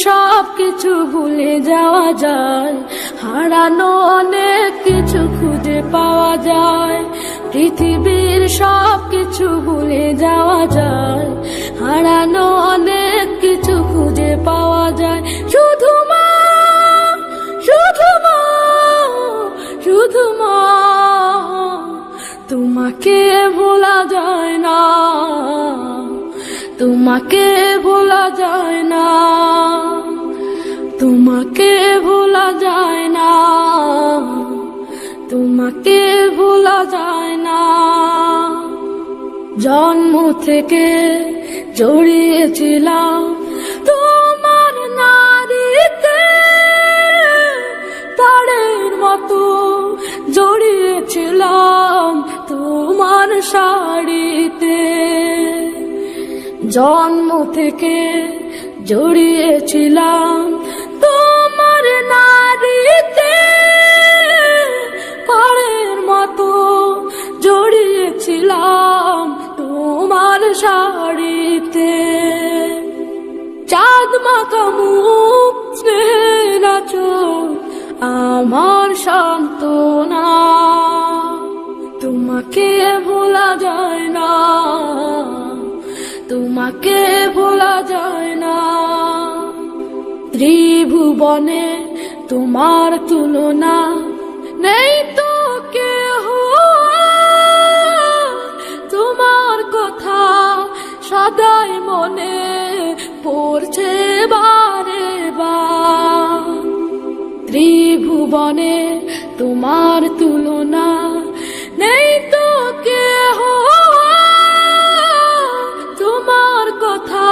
সব কিছু ভুলে যাওয়া যায়, হারানো অনেক কিছু খুঁজে পাওয়া যায়। পৃথিবীর সব কিছু ভুলে যাওয়া যায়, হারানো অনেক কিছু খুঁজে পাওয়া যায়। শুধু মা, শুধু মা, শুধু মা, তোমাকে ভোলা যায় না, তোমাকে ভোলা যায় না, তোমাকে ভোলা যায় না, তোমাকে ভোলা যায় না। জন্ম থেকে জড়িয়েছিলাম তোমার নারীতে, তারের মতো জড়িয়েছিলাম তোমার শাড়িতে। জন্ম থেকে জড়িয়েছিলাম তোমার নারীতে, পাড়ের মতো জড়িয়েছিলাম তোমার শাড়িতে। চাঁদ মাখা মুখ, স্নেহের আঁচল আমার সান্ত্বনা, তোমাকে ভোলা যায় না, তোমাকে ভোলা যায় না। ত্রিভুবনে তোমার তুলনা নেই তো কেহ, তোমার কথা সদাই মনে পড়ছে বারে বার। ত্রিভুবনে তোমার তুলনা নেই তো কেহ, তোমার কথা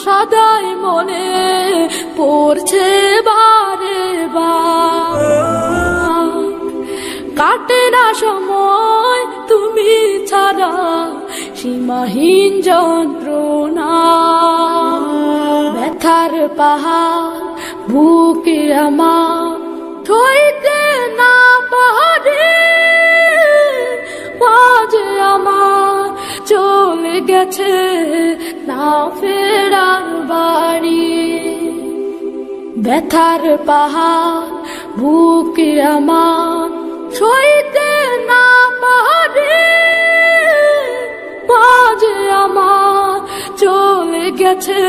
সদাই মনে পড়ছে বারে বার। কাটে না সময় তুমি ছাড়া, সীমাহীন যন্ত্রণা। ব্যথার পাহাড় বুকে আমার থইতে না পারে, মাঝে আমার চলে গেছে না ফেরার বাড়ি। ব্যথার পাহাড় বুকে আমার সইতে না পারে, মাঝে আমার চলে গেছে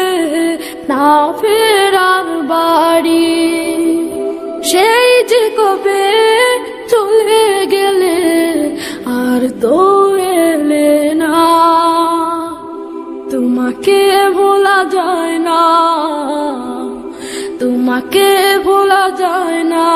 না ফেরার বাড়ি। সেই যে কবে চলে গেলে আর তো এলে না, তোমাকে ভোলা যায় না, তোমাকে ভোলা যায় না।